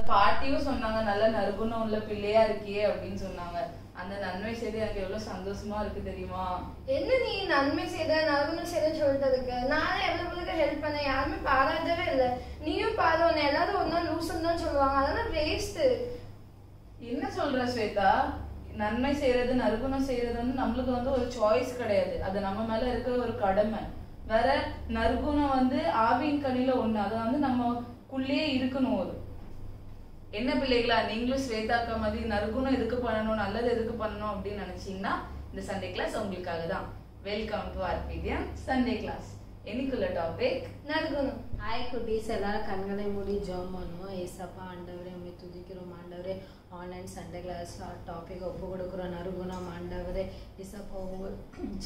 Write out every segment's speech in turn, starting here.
பாட்டியும் சொன்னாங்க, நல்ல நற்குணம் உள்ள பிள்ளையா இருக்கியே அப்படின்னு சொன்னாங்க. அந்த நன்மை செய்து எனக்கு எவ்வளவு சந்தோஷமா இருக்கு தெரியுமா? என்ன நீ நன்மை செய்த நற்குணம் செய்த சொல்லிட்டதுக்கு நானே எவ்வளவு பேருக்கு ஹெல்ப் பண்ண, யாருமே பாராட்டவே இல்லை. நீயும் பாரு, உன்னை எல்லாரும் ஒரு நாள் லூசுன்னு தான் சொல்லுவாங்க, அதெல்லாம் வேஸ்ட். என்ன சொல்ற ஸ்வேதா? நன்மை செய்யறது நற்குணம் செய்யறது வந்து நம்மளுக்கு வந்து ஒரு சாய்ஸ் கிடையாது, அது நம்ம மேல இருக்கிற ஒரு கடமை. வேற நற்குணம் வந்து ஆவியின் கனியில ஒண்ணு, அது வந்து நம்மக்குள்ளேயே இருக்கணும். ஒரு என்ன பிள்ளைகளா, நீங்களும் ஸ்வேதா அக்கா மாதிரி நற்குணம் எதுக்கு பண்ணணும், நல்லது எதுக்கு பண்ணணும் அப்படின்னு நினைச்சீங்கன்னா இந்த சண்டே கிளாஸ் உங்களுக்காக தான். Welcome to RBTM Sunday class. இன்னைக்குள்ள டாபிக் நற்குணம். ஹாய் குட்டீஸ், எல்லாரும் கண்களை மூடி ஜெபம் பண்ணுவோம். ஏசப்பா ஆண்டவரே, உண்மை துதிக்கிறோம் ஆண்டவரே. ஆன்லைன் சண்டே கிளாஸ் டாபிக் ஒப்பு கொடுக்குறோம். நற்குணம் ஆண்டவரே. ஏசப்பா ஒவ்வொரு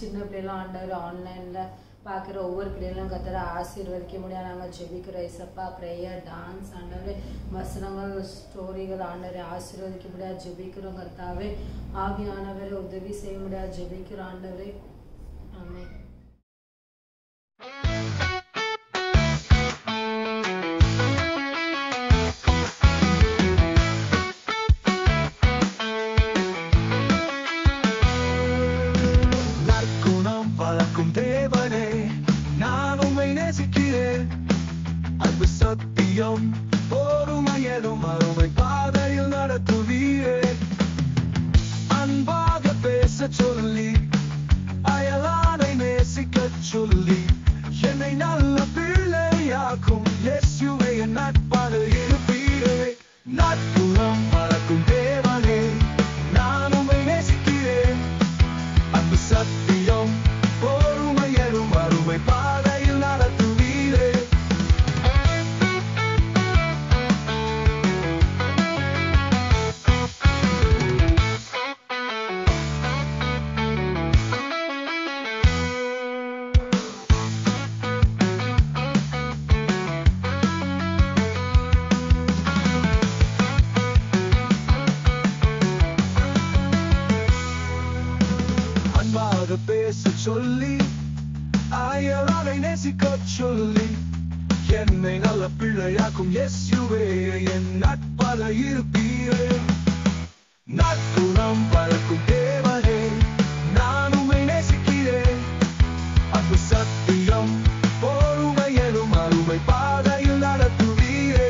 சின்ன பிள்ளைகளும் ஆண்டவர் ஆன்லைனில் பார்க்குற ஒவ்வொரு பிள்ளைகளும் கத்தரை ஆசீர்வதிக்க முடியாது நாங்கள் ஜெபிக்கிறோம். ஏசப்பா ப்ரேயர், டான்ஸ் ஆண்டவரே, வசனங்கள், ஸ்டோரிகள் ஆண்டவரை ஆசீர்வதிக்க முடியாது ஜெபிக்கிறோம். கர்த்தாவே ஆவியானவரை உதவி செய்ய முடியாது ஜெபிக்கிறோம் ஆண்டவரே. ஆமென். பொறுமையரும் அருமை பாதையில் நடத்துவீரே. அன்பாக பேச சொல்லி, அயலானை நேசிக்க சொல்லி, என்னை நல்ல பிள்ளையாக்கும் இயேசுவே என் நட்பாக இருப்பீரே. நற்குணம் வளர்க்கும் தேவனே, நான் உம்மை நேசிக்கிறேன். அன்பு சத்தியம் பொறுமையரும் அருமை பாதையில் நடத்துவீரே. பேச சொல்லி, அயலானை நேசிக்க சொல்லி, என்னை நல்ல பிள்ளையாக்கும் இயேசுவே என் நட்பாக இருப்பீரே. நற்குணம் வளர்க்கும் தேவனே, நான் உம்மை நேசிக்கிறேன். அன்பு சத்தியம் பொறுமையரும் அருமை பாதையில் நடத்துவீரே.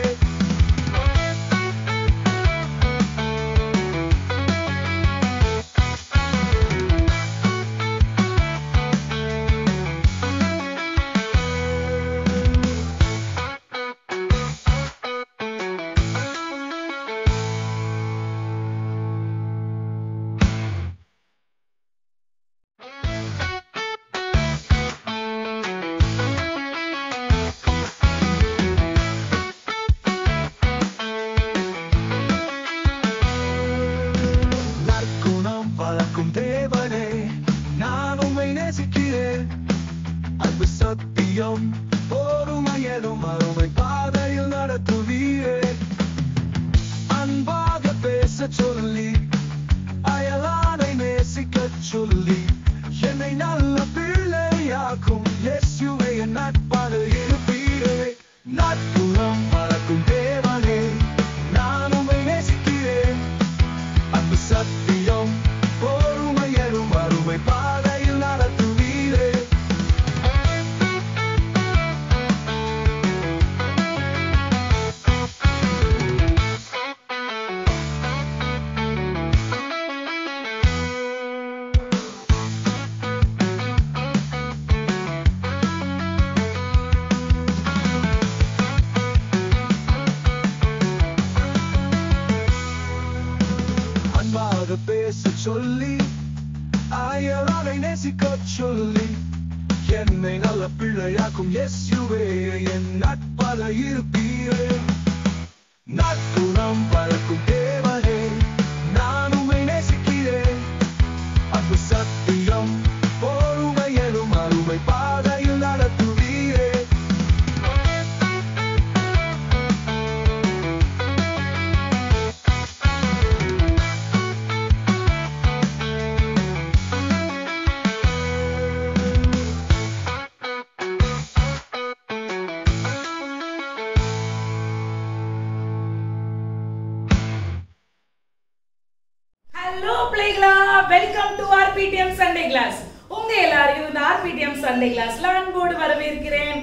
குழந்தைகளா, welcome to RPTM Sunday class. உங்க எல்லாரையும் இந்த RPTM சண்டே கிளாஸ்ல அன்போடு வரவேற்கிறேன்.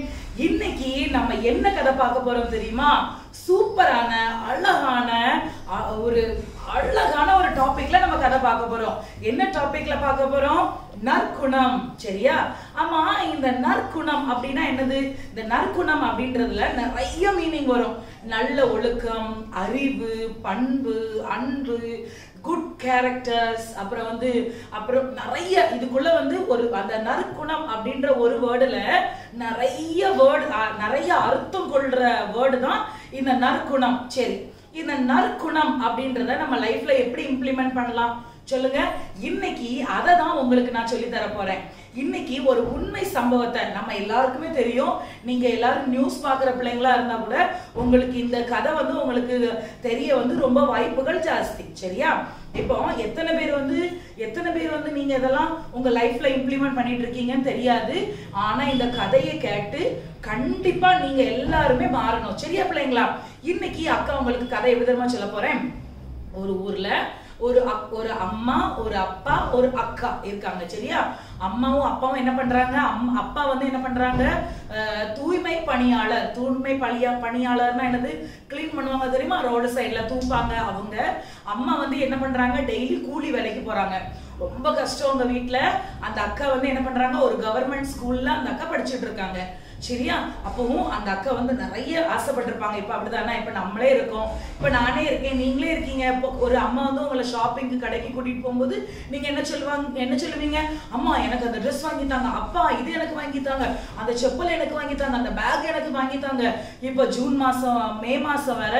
இன்னைக்கு நம்ம என்ன கதை பார்க்க போறோம் தெரியுமா? சூப்பரான அழகான ஒரு டாபிக்ல நம்ம கதை பார்க்க போறோம். என்ன டாபிக்ல பார்க்க போறோம்? நற்குணம். சரியா? ஆமா, இந்த நற்குணம் அப்படின்னா என்னது? இந்த நற்குணம் அப்படின்றதுல நிறைய மீனிங் வரும். நல்ல ஒழுக்கம், அறிவு, பண்பு, அன்பு, குட் கேரக்டர்ஸ், அப்புறம் நிறைய இதுக்குள்ள ஒரு அந்த நற்குணம் அப்படின்ற ஒரு வேர்டுல நிறைய அர்த்தம் கொள்ற வேர்டு தான் இந்த நற்குணம். சரி, இந்த நற்குணம் அப்படின்றத நம்ம லைஃப்ல எப்படி இம்ப்ளிமெண்ட் பண்ணலாம் சொல்லுங்க. இன்னைக்கு அதை தான் உங்களுக்கு நான் சொல்லி தர போறேன். இன்னைக்கு ஒரு உண்மை சம்பவத்தை, நம்ம எல்லாருக்குமே தெரியும், நீங்க எல்லாரும் நியூஸ் பாக்குற பிள்ளைங்களா இருந்தா கூட உங்களுக்கு இந்த கதை உங்களுக்கு தெரிய ரொம்ப வாய்ப்புகள் ஜாஸ்தி. சரியா? இப்போ எத்தனை பேர் நீங்க இதெல்லாம் உங்க லைஃப்ல இம்ப்ளிமெண்ட் பண்ணிட்டு இருக்கீங்கன்னு தெரியாது. ஆனா இந்த கதையை கேட்டு கண்டிப்பா நீங்க எல்லாருமே மாறணும். சரியா பிள்ளைங்களா? இன்னைக்கு அக்கா உங்களுக்கு கதை எப்படி தெரியுமா சொல்ல போறேன். ஒரு ஊர்ல ஒரு அம்மா, ஒரு அப்பா, ஒரு அக்கா இருக்காங்க. சரியா? அம்மாவும் அப்பாவும் என்ன பண்றாங்க? அப்பா என்ன பண்றாங்க? தூய்மை பணியாளர்னா என்னது? கிளீன் பண்ணுவாங்க தெரியுமா? ரோடு சைட்ல தூப்பாங்க அவங்க. அம்மா என்ன பண்றாங்க? டெய்லி கூலி வேலைக்கு போறாங்க. ரொம்ப கஷ்டம் அவங்க வீட்டுல. அந்த அக்கா என்ன பண்றாங்க? ஒரு கவர்மெண்ட் ஸ்கூல்ல அந்த அக்கா படிச்சுட்டு இருக்காங்க. சரியா? அப்பவும் அந்த அக்கா நிறைய ஆசைப்பட்டிருப்பாங்க. இப்ப அப்படிதானே? இப்ப நம்மளே இருக்கோம், இப்ப நானே இருக்கேன், நீங்களே இருக்கீங்க. ஒரு அம்மா உங்களை ஷாப்பிங்கு கடைக்கு கூட்டிட்டு போகும்போது நீங்க என்ன சொல்லுவீங்க? அம்மா எனக்கு அந்த ட்ரெஸ் வாங்கித்தாங்க, அப்பா இது எனக்கு வாங்கித்தாங்க, அந்த செப்பல் எனக்கு வாங்கித்தாங்க, அந்த பேக் எனக்கு வாங்கித்தாங்க. இப்ப ஜூன் மாசம், மே மாசம் வர,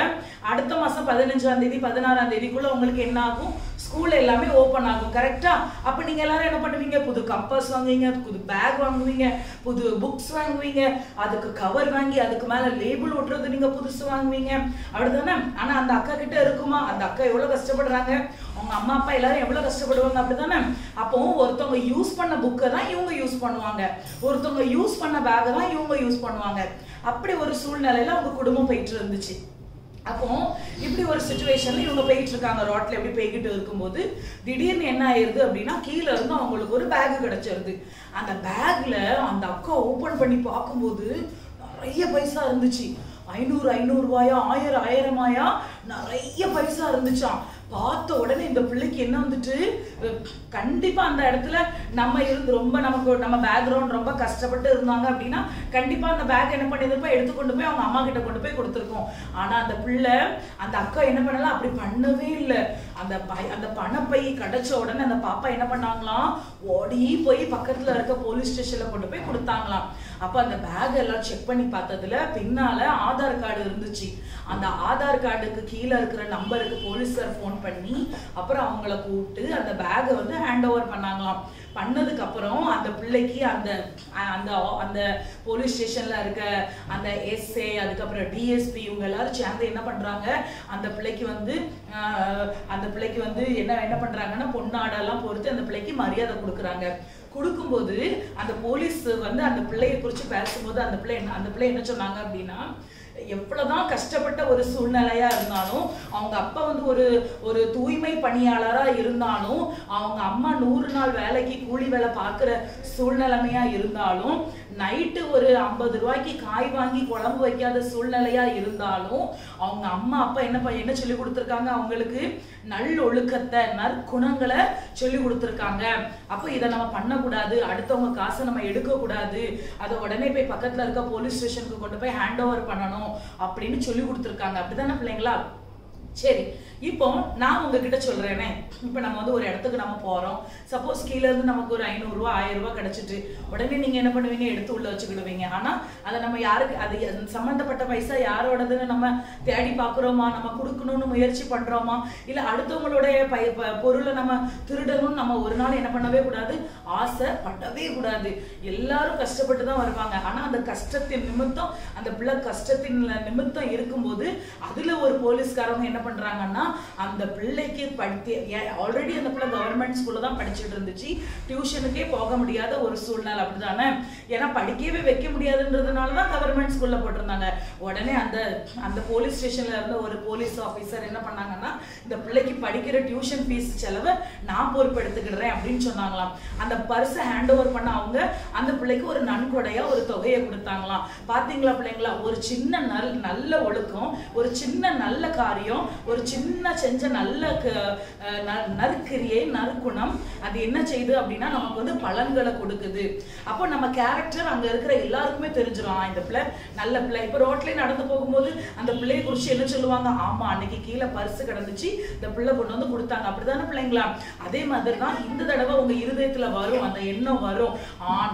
அடுத்த மாசம் 15ஆம் தேதி 16ஆம் தேதிக்குள்ள உங்களுக்கு என்ன ஆகும்? ஸ்கூல் எல்லாமே ஓபன் ஆகும். கரெக்டா? அப்ப நீங்க எல்லாரும் என்ன பண்ணுவீங்க? புது கம்பஸ் வாங்குவீங்க, புது பேக் வாங்குவீங்க, புது புக்ஸ் வாங்குவீங்க, அதுக்கு கவர் வாங்கி அதுக்கு மேல லேபிள் ஒட்டுறது நீங்க புதுசு வாங்குவீங்க. அப்படிதானே? ஆனா அந்த அக்கா கிட்ட இருக்குமா? அந்த அக்கா எவ்வளவு கஷ்டப்படுறாங்க, அவங்க அம்மா அப்பா எல்லாரும் எவ்வளவு கஷ்டப்படுவாங்க. அப்படிதானே? அப்போ ஒருத்தவங்க யூஸ் பண்ண புக்கை தான் இவங்க யூஸ் பண்ணுவாங்க, ஒருத்தவங்க யூஸ் பண்ண பேக்கை தான் இவங்க யூஸ் பண்ணுவாங்க. அப்படி ஒரு சூழ்நிலையில அவங்க குடும்பம் போயிட்டு இருந்துச்சு. அப்போ இப்படி ஒரு சிச்சுவேஷன்ல இவங்க போயிட்டு இருக்காங்க. ரோட்ல எப்படி போய்கிட்டு இருக்கும்போது திடீர்னு என்ன ஆயிருது அப்படின்னா, கீழே இருந்து அவங்களுக்கு ஒரு பேக் கிடைச்சிருது. அந்த பேக்ல அந்த அக்கா ஓபன் பண்ணி பார்க்கும்போது நிறைய பைசா இருந்துச்சு. 500 ரூபாயா, 1000 நிறைய பைசா இருந்துச்சாம். பார்த்த உடனே இந்த பிள்ளைக்கு என்ன கண்டிப்பா அந்த இடத்துல நம்ம பேக்ரவுண்ட் ரொம்ப கஷ்டப்பட்டு இருந்தாங்க அப்படின்னா கண்டிப்பா அந்த பேக் என்ன பண்ணிருப்போம்? எடுத்துக்கொண்டு போய் அவங்க அம்மா கிட்ட கொண்டு போய் கொடுத்துருக்கோம். ஆனா அந்த பிள்ளை, அந்த அக்கா என்ன பண்ணலாம்? அப்படி பண்ணவே இல்லை. அந்த பணப்பை கிடைச்ச உடனே அந்த பாப்பா என்ன பண்ணாங்களாம்? ஓடி போய் பக்கத்துல இருக்க போலீஸ் ஸ்டேஷன்ல கொண்டு போய் கொடுத்தாங்களாம். அப்ப அந்த பேக் எல்லாம் செக் பண்ணி பார்த்ததுல பின்னால ஆதார் கார்டு இருந்துச்சு. அந்த ஆதார் கார்டுக்கு கீழே இருக்கிற நம்பருக்கு போலீஸார் போன் பண்ணி அப்புறம் அவங்கள கூப்பிட்டு அந்த பேக்கை ஹேண்ட் ஓவர் பண்ணாங்களாம். பண்ணதுக்கு அப்புறம் அந்த பிள்ளைக்கு அந்த போலீஸ் ஸ்டேஷன்ல இருக்க அந்த எஸ்ஏ, அதுக்கப்புறம் டிஎஸ்பி, இவங்க எல்லாரும் சேர்ந்து என்ன பண்றாங்க? அந்த பிள்ளைக்கு என்ன பண்றாங்கன்னா, பொன்னாடெல்லாம் பொறுத்து அந்த பிள்ளைக்கு மரியாதை கொடுக்குறாங்க. கொடுக்கும்போது அந்த போலீஸ் அந்த பிள்ளையை குறிச்சு பேசும்போது அந்த பிள்ளை என்ன சொன்னாங்க அப்படின்னா, எவ்வளவுதான் கஷ்டப்பட்ட ஒரு சூழ்நிலையா இருந்தாலும், அவங்க அப்பா ஒரு தூய்மை பணியாளரா இருந்தாலும், அவங்க அம்மா 100 நாள் வேலைக்கு கூலி வேலை பார்க்கிற சூழ்நிலைமையா இருந்தாலும், நைட்டு ஒரு 50 ரூபாய்க்கு காய் வாங்கி குழம்பு வைக்காத சூழ்நிலையா இருந்தாலும், அவங்க அம்மா அப்பா என்ன சொல்லி கொடுத்துருக்காங்க? அவங்களுக்கு நல்லொழுக்கத்தை, நற்குணங்களை சொல்லி கொடுத்துருக்காங்க. அப்போ இதை நம்ம பண்ணக்கூடாது, அடுத்தவங்க காசை நம்ம எடுக்க கூடாது, அதை உடனே போய் பக்கத்துல இருக்க போலீஸ் ஸ்டேஷனுக்கு கொண்டு போய் ஹேண்ட் ஓவர் பண்ணணும் அப்படின்னு சொல்லி கொடுத்துருக்காங்க. அப்படிதானே பிள்ளைங்களா? சரி, இப்போ நான் உங்ககிட்ட சொல்றேனே, இப்ப நம்ம ஒரு இடத்துக்கு நம்ம போறோம். சப்போஸ் கீழே இருந்து நமக்கு ஒரு 500 ரூபாய் 1000 ரூபாய் கிடைச்சிட்டு உடனே நீங்க என்ன பண்ணுவீங்க? எடுத்து உள்ள வச்சுக்கிடுவீங்க. ஆனா அதை நம்ம யாருக்கு, அது சம்பந்தப்பட்ட பைசா யாரோடதுன்னு நம்ம தேடி பாக்குறோமா? நம்ம கொடுக்கணும்னு முயற்சி பண்றோமா? இல்ல அடுத்தவங்களுடைய பொருளை நம்ம திருடணும்னு நம்ம ஒரு நாள் என்ன பண்ணவே கூடாது? ஆசைப்படவே கூடாது. எல்லாரும் கஷ்டப்பட்டு தான் வருவாங்க. ஆனா அந்த கஷ்டத்தின் நிமித்தம், அந்த பிள்ளை கஷ்டத்தின் நிமித்தம் இருக்கும்போது அதுல ஒரு போலீஸ்காரங்க என்ன பண்றாங்கன்னா அந்த பிள்ளைக்கு ஆல்ரெடி அந்த பிள்ளை கவர்மெண்ட் ஸ்கூல்ல தான் படிச்சுட்டு இருந்துச்சு, டியூஷனுக்கே போக முடியாத ஒரு சூழ்நிலை. அப்படிதானே? ஏன்னா படிக்கவே வைக்க முடியாதுன்றதுனாலதான் கவர்மெண்ட் ஸ்கூல்ல போட்டிருந்தாங்க. உடனே அந்த போலீஸ் ஸ்டேஷன்ல இருந்த ஒரு போலீஸ் ஆபீசர் என்ன பண்ணாங்கன்னா, இந்த பிள்ளைக்கு படிக்கிற டியூஷன் ஃபீஸ் செலவை நான் பொறுப்பெடுத்துக்கிடுறேன் அப்படின்னு சொன்னாங்களாம். அந்த பர்ஸை ஹேண்ட் ஓவர் பண்ண அவங்க அந்த பிள்ளைக்கு ஒரு நன்கொடையா ஒரு தொகையை கொடுத்தாங்களாம். பாத்தீங்களா பிள்ளைங்களா, ஒரு சின்ன நல்ல ஒழுக்கம், ஒரு சின்ன நல்ல காரியம், ஒரு சின்ன செஞ்ச நல்ல நற்கிரியை நற்குணம் அது என்ன செய்யுது அப்படின்னா நமக்கு வந்து பலன்களை கொடுக்குது. அப்போ நம்ம கேரக்டர் அங்க இருக்கிற எல்லாருக்குமே தெரிஞ்சிடும், இந்த பிள்ளை நல்ல பிள்ளை. இப்ப ரோட்ல நடந்து போகும்போது அந்த பிள்ளையை குறிச்சு என்ன சொல்லுவாங்க, ஆமா அன்னைக்கு கீழே பர்ஸ் கிடந்துச்சு, இந்த பிள்ளை கொண்டு வந்து கொடுத்தாங்க. அப்படிதானே பிள்ளைங்களா? அதே மாதிரிதான் இந்த தடவை உங்க இருதயத்துல வரும் அந்த எண்ணம் வரும்,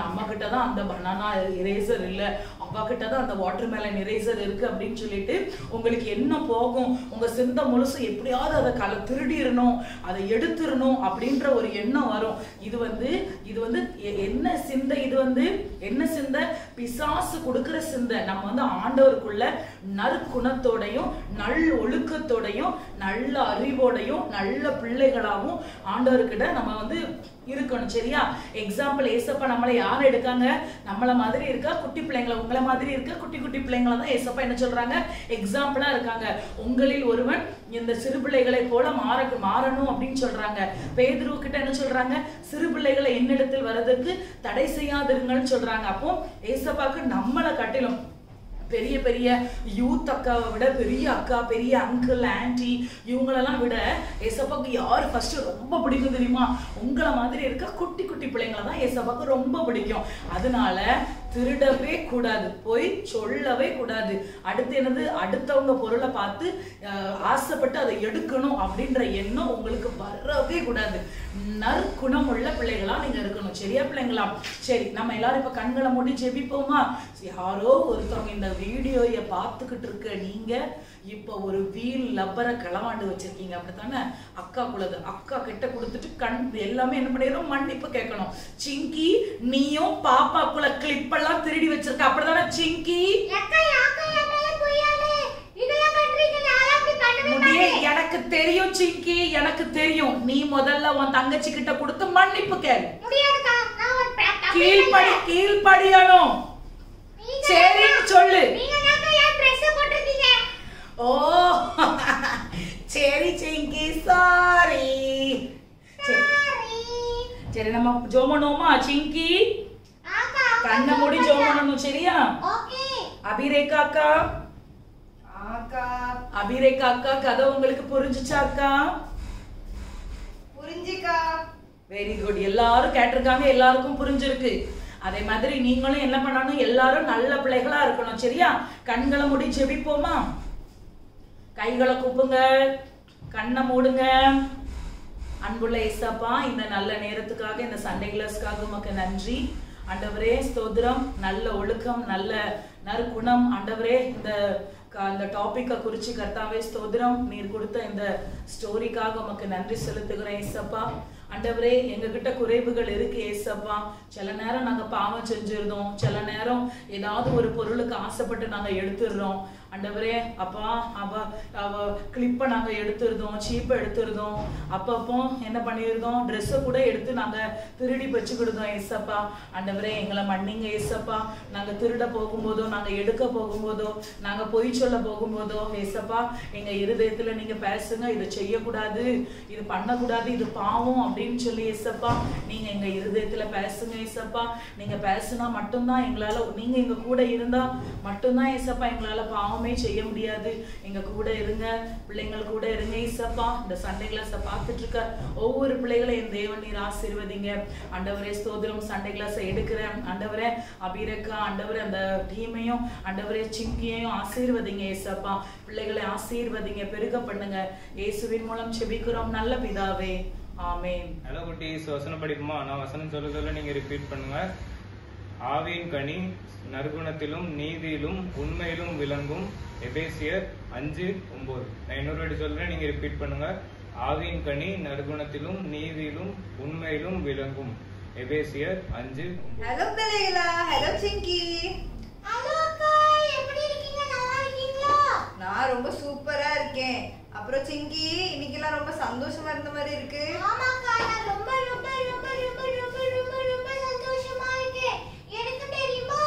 நம்ம கிட்டதான் அந்த பனானா இரேசர் இல்ல, அப்பா கிட்டதான் அந்த வாட்டர் மேலன் இரேசர் இருக்கு அப்படின்னு சொல்லிட்டு உங்களுக்கு என்ன போகும், உங்க சிந்தை முழுசு எப்படியாவது அதை திருடிடணும், அதை எடுத்துடணும் அப்படின்ற ஒரு எண்ணம் வரும். இது வந்து என்ன சிந்தை? இது வந்து என்ன சிந்தை? பிசாசு கொடுக்கிற சிந்தை. நம்ம வந்து ஆண்டவருக்குள்ள நற்குணத்தோடையும் நல் ஒழுக்கத்தோடையும் நல்ல அறிவோடையும் நல்ல பிள்ளைகளாகவும் ஆண்டவர்கிட்ட நம்ம வந்து இருக்கணும். சரியா? எக்ஸாம்பிள் ஏசப்பா நம்மளை யார் எடுக்காங்க? நம்மள மாதிரி இருக்கா குட்டி பிள்ளைங்கள, உங்களை மாதிரி இருக்க குட்டி குட்டி பிள்ளைங்கள தான் ஏசப்பா என்ன சொல்றாங்க, எக்ஸாம்பிளா இருக்காங்க. உங்களில் ஒருவன் இந்த சிறு பிள்ளைகளை போல மாறணும் அப்படின்னு சொல்றாங்க. பேதுரு கிட்ட என்ன சொல்றாங்க, சிறு பிள்ளைகளை என்னிடத்தில் வர்றதுக்கு தடை செய்யாதிருங்கன்னு சொல்றாங்க. அப்போ ஏசப்பாக்கு நம்மளை காட்டிலும் பெரிய பெரிய யூத் அக்காவை விட பெரிய அக்கா, பெரிய அங்கிள், ஆன்டி இவங்களெல்லாம் விட ஏசப்பாக்கு யார் ஃபர்ஸ்ட் ரொம்ப பிடிக்கும் தெரியுமா? உங்களை மாதிரி இருக்க குட்டி குட்டி பிள்ளைங்களை தான் ஏசப்பாக்கு ரொம்ப பிடிக்கும். அதனால திருடவே கூடாது, போய் சொல்லவே கூடாது. அடுத்து என்னது, அடுத்தவங்க பொருளை பார்த்து ஆசைப்பட்டு அதை எடுக்கணும் அப்படின்ற எண்ணம் உங்களுக்கு வரவே கூடாது. நற்குணம் உள்ள பிள்ளைகளா நீங்க இருக்கணும். சரியா பிள்ளைங்களா? சரி, நம்ம எல்லாரும் இப்ப கண்களை மூடி ஜெபிப்போமா? யாரோ ஒருத்தவங்க இந்த வீடியோயை பார்த்துக்கிட்டு இருக்க நீங்க இப்ப ஒரு வீல் லப்பரை களவாண்டு வச்சிருக்கீங்க, அப்படித்தானே? அக்கா கிட்ட கொடுத்துட்டு எல்லாமே என்ன பண்ணிடும், மன்னிப்பு கேட்கணும். சிங்கி, நீயும் பாப்பாக்குள்ள கிளிப் எல்லாம் திருடி வச்சிருக்க, அப்படிதானே சிங்கி? எனக்கு தெரியும் சிங்கி, எனக்கு தெரியும். நீ முதல்ல உன் தங்கச்சி கிட்ட கொடுத்து மன்னிப்பு கேளு. கீழ்படியணும். சரின்னு சொல்லு. ஓ சரி சிங்கி, சாரி. சரி, நம்ம ஜோம் பண்ணுவோமா சிங்கி? கண்ணை மூடி ஜோம் பண்ணணும். சரியா? அபிரேகா அக்கா கதை உங்களுக்கு புரிஞ்சுச்சா அக்கா? புரிஞ்சுக்கா. Very good. எல்லாரும் கேட்டிருக்காங்க, எல்லாருக்கும் புரிஞ்சிருக்கு. அதே மாதிரி நீங்களும் என்ன பண்ணணும், எல்லாரும் நல்ல பிள்ளைகளா இருக்கணும். சரியா? கண்களை மூடி ஜெபிப்போமா? கைகளை கூப்புங்க, கண்ணை மூடுங்க. அன்புள்ள ஏசப்பா, இந்த நல்ல நேரத்துக்காக, இந்த சண்டே கிளாஸ்க்காக உமக்கு நன்றி ஆண்டவரே. ஸ்தோத்திரம். நல்ல ஒழுக்கம், நல்ல நற்குணம் ஆண்டவரே. இந்த டாபிக்கை குறிச்சு கர்த்தாவே ஸ்தோத்திரம். நீர் கொடுத்த இந்த ஸ்டோரிக்காக உமக்கு நன்றி செலுத்துகிறேன் ஏசப்பா. ஆண்டவரே, எங்ககிட்ட குறைவுகள் இருக்கு ஏசப்பா. சில நேரம் நாங்க பாவம் செஞ்சிருந்தோம், சில நேரம் ஏதாவது ஒரு பொருளுக்கு ஆசைப்பட்டு நாங்க எடுத்துடுறோம் ஆண்டவரே. அப்பா அவ கிளிப்பை நாங்க எடுத்துருந்தோம், சீப்பை எடுத்துருந்தோம், அப்பப்போ என்ன பண்ணிருந்தோம், ட்ரெஸ்ஸை கூட எடுத்து நாங்க திருடி வச்சுக்கிடுதோம் ஏசப்பா. ஆண்டவரே, எங்களை மன்னிங்க ஏசப்பா. நாங்க திருட போகும்போதோ, நாங்க எடுக்க போகும்போதோ, நாங்க பொய் சொல்ல போகும்போதோ ஏசப்பா, எங்க இருதயத்துல நீங்க பேசுங்க, இதை செய்யக்கூடாது, இது பண்ணக்கூடாது, இது பாவம் அப்படின்னு சொல்லி ஏசப்பா நீங்க எங்க இருதயத்துல பேசுங்க ஏசப்பா. நீங்க பேசுனா மட்டும்தான் எங்களால, நீங்க எங்க கூட இருந்தா மட்டும்தான் ஏசப்பா எங்களால பாவமே செய்ய முடியாது. எங்க கூட இருங்க, பிள்ளைங்கள் கூட இருங்க ஏசப்பா. இந்த சண்டே கிளாஸை பார்த்துட்டு இருக்க ஒவ்வொரு பிள்ளைகளையும் என் தேவன் நீர் ஆசீர்வதிங்க ஆண்டவரே. ஸ்தோத்திரம். சண்டே கிளாஸை எடுக்கிறேன் ஆண்டவரே. அபிரேகா ஆண்டவரே, அந்த டீமையும் ஆண்டவரே, சிங்கியையும் ஆசீர்வதிங்க ஏசப்பா. பிள்ளைகளை ஆசீர்வதிங்க, பெருக பண்ணுங்க. இயேசுவின் மூலம் செபிக்கிறோம் நல்ல பிதாவே, ஆமென். ஹலோ குட்டீஸ், வசனம் படிக்குமா? நான் வசனம் சொல்ல நீங்க ரிப்பீட் பண்ணுங்க. ஆவியின் கனி நற்குணத்திலும் நீதியிலும் உண்மையிலும் விளங்கும். எபேசியர் 5:9. நான் இன்னொரு வாட்டி சொல்றேன், நீங்க ரிப்பீட் பண்ணுங்க. ஆவியின் கனி நற்குணத்திலும் நீதியிலும் உண்மையிலும் விளங்கும். எபேசியர் 5:9. ஹலோ பிள்ளைகளா, ஹலோ சிங்கி. ஹலோ அக்கா, எப்படி இருக்கீங்க? நல்லா இருக்கீங்களா? நான் ரொம்ப சூப்பரா இருக்கேன். அப்புறம் சிங்கி, இன்னைக்கெல்லாம் ரொம்ப சந்தோஷமா இருந்த மாதிரி இருக்கு. ஆமாக்கா, நான் ரொம்ப ரொம்ப ரொம்ப ரொம்ப ரொம்ப ரொம்ப ரொம்ப சந்தோஷமா இருக்கேன். எனக்கு தெரியுமா,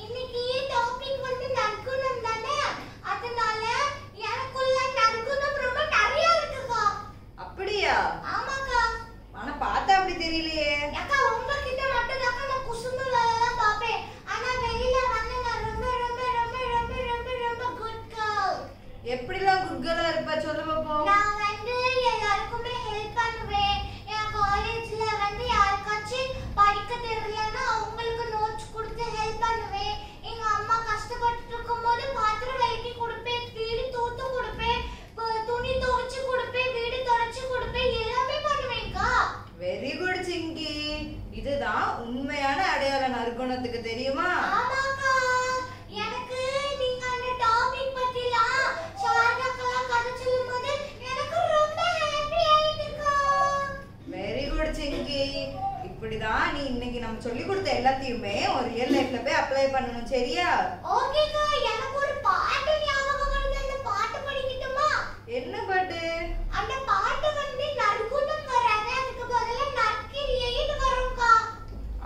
இன்னைக்கு டாபிக் வந்து நற்குணம் தானே, அதனால எனக்குள்ள நற்குணம் ரொம்ப நிறைய இருக்குக்கா. அப்படியா? ஆமாக்கா. ஆனா பார்த்தா அப்படி தெரியலையே. அக்கா, உங்ககிட்ட மட்டும் தான் நான் குசும்பு வேலைலாம் பாப்பேன். ஆனா வெளியில வந்து நான் ரொம்ப ரொம்ப ரொம்ப ரொம்ப ரொம்ப ரொம்ப குட் கேர்ள். எப்படிலாம் குட் கேர்ளா இருப்பா, சொல்லு பாப்போம். நான் வந்து எல்லாருக்குமே ஹெல்ப் பண்ணுவேன். என் காலேஜ்ல வந்து யாருக்காச்சும் படிக்க தெரியலன்னா அவங்களுக்கு நோட்ஸ் கொடுத்து ஹெல்ப் பண்ணுவேன். எங்க அம்மா கஷ்டப்பட்டு இருக்கும்போது பாத்திரம் விளக்கி கொடுப்பேன், வீடு தூத்து கொடுப்பேன், துணி துவைச்சு கொடுப்பேன், வீடு தொடச்சு கொடுப்பேன், எல்லாமே பண்ணுவேன்க்கா. வெரி குட் சிங்கி. இதுதான் உண்மையான அடையாள நற்குணத்துக்கு, தெரியுமா? ஆமாக்கா. எனக்கு நீங்க அந்த டாபிக் பத்திலாம் ஷார்டாக்கெல்லாம் கதை சொல்லும்போது எனக்கு ரொம்ப ஹாப்பி ஆயிட்டுக்கா. வெரி குட் சிங்கி. இப்படிதான் நீ இன்னைக்கு நம்ம சொல்லி கொடுத்த எல்லாத்தையுமே ஒரு ரியல் லைஃப்ல போய் அப்ளை பண்ணணும், சரியா? ஓகேக்கா. எனக்கு ஒரு பாட்டு ஞாபகம் வருது, அந்த பாட்டு படிக்கட்டுமா? என்ன பாட்டு? அந்த பாட்டு வந்து நற்குணம் வராது, அதுக்கு பதிலா நற்கிரியைன்னு வரும்க்கா.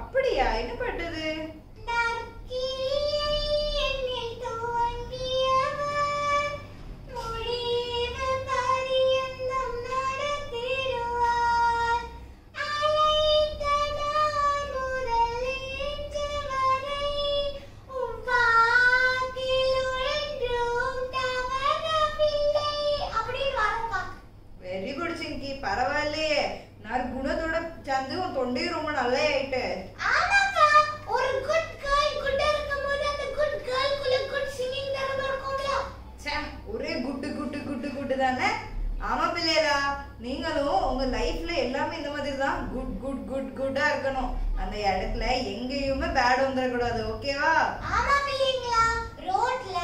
அப்படியா? என்ன பாட்டு அது? நற்கிரியை என்னில் துவங்கியவர் முடிவு பரியந்தம் நடத்திடுவார். அழைத்த நாள் முதல் இன்று வரை உம்வாக்கில் ஒன்றும் தவறவில்லை அப்படின்னு வரும்க்கா. வெரி குட் சிங்கி. பரவாயில்லையே, நற்குணத்தோட சேர்ந்து உன் தொண்டையும் ரொம்ப நல்லா ஆயிட்டு. ஆமாக்கா, ஒரு குட் கேர்ள் குட்டா இருக்கும்போது அந்த குட் கேர்ள்குள்ள குட் சிங்கிங் தரமா இருக்கும்ல. ச்சே, ஒரே குட்டு குட்டு குட்டு குட்டு தானே. ஆமா பிள்ளைகளா, நீங்களும் உங்க லைஃப்ல எல்லாமே இந்த மாதிரி தான் குட் குட் குட் குட்டா இருக்கணும். அந்த இடத்துல எங்கேயுமே பேட் வந்துடக்கூடாது, ஓகேவா? ஆமா பிள்ளைங்களா, ரோட்ல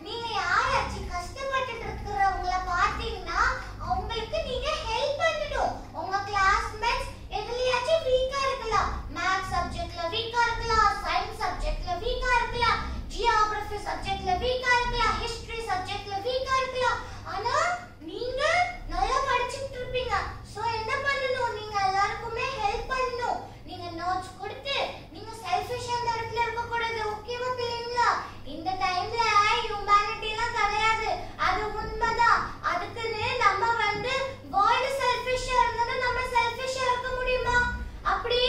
நீங்க யாராச்சும் கஷ்டப்பட்டுட்டு இருக்கிறவங்கள பாத்தீங்கன்னா அவங்களுக்கு நீங்க ஹெல்ப் பண்ணணும். உங்க கிளாஸ்மேட்ஸ் எதுலயாச்சும் வீக்கா இருக்கலாம், மேத்ஸ் சப்ஜெக்ட்ல வீக்கா இருக்கலாம், சயின்ஸ் சப்ஜெக்ட்ல வீக்கா இருக்கலாம், ஜியோகிராஃபி சப்ஜெக்ட்ல வீக்கா இருக்கலாம், ஹிஸ்டரி சப்ஜெக்ட்ல வீக்கா இருக்கலாம். ஆனா நீங்க நல்லா படிச்சிட்டு இருப்பீங்க. சோ என்ன பண்ணணும், நீங்க எல்லாருக்குமே ஹெல்ப் பண்ணணும். நீங்க நோட்ஸ் கொடுத்து நீங்க செல்ஃபிஷ் அந்த இடத்துல இருக்க கூடாது, ஓகேவா பிள்ளைங்களா? இந்த டைம்ல ஹியூமனிட்டி எல்லாம் கிடையாது, அது உண்மைதான். அதுக்குன்னு நம்ம வந்து காட் செல்ஃபிஷா இருந்தா நம்ம செல்ஃபிஷா இருக்க முடியுமா? அப்படி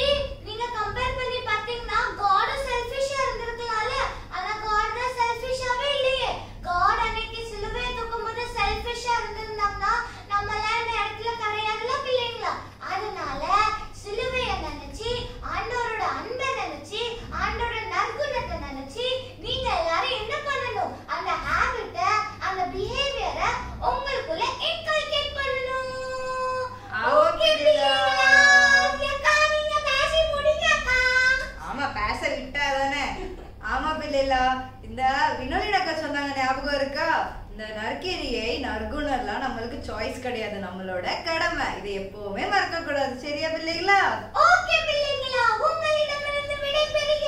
நீங்க கம்பேர் பண்ணி பாத்தீங்கன்னா காட் செல்ஃபிஷா இருந்திருக்கலாம்ல, ஆனா காட் தான் செல்ஃபிஷாவே இல்லையே. காட் அன்னைக்கு சிலுவையை தூக்கும்போது செல்ஃபிஷா இருந்திருந்தாங்கன்னா நம்ம எல்லாம் இந்த இடத்துல கிடையாதுல பிள்ளைங்களா? அதனால சிலுவையை நினைச்சு, ஆண்டவரோட அன்பை நினைச்சு, ஆண்டவரோட நற்குணத்தை நினைச்சு நீங்க எல்லாரும் என்ன பண்ணணும், அந்த ஹாபிட்ட, அந்த பிஹேவியரை உங்களுக்குள்ள இன்கல்கேட் பண்ணணும். ஓகே பிள்ளைங்களா? அக்கா, நீங்க பேசி முடிங்க அக்கா. ஆமா, பேச விட்டாதானே. ஆமா பிள்ளைகளா, இந்த வினோலின் அக்கா சொன்னாங்க, ஞாபகம் இருக்கா? இந்த நற்கிரியை நற்குணம்லாம் நம்மளுக்கு சாய்ஸ் கிடையாது, நம்மளோட கடமை. இதை எப்பவுமே மறக்க கூடாது, சரியா பிள்ளைகளா? ஓகே பிள்ளைங்களா, உங்களிடமிருந்து விடைபெறுகிறேன்.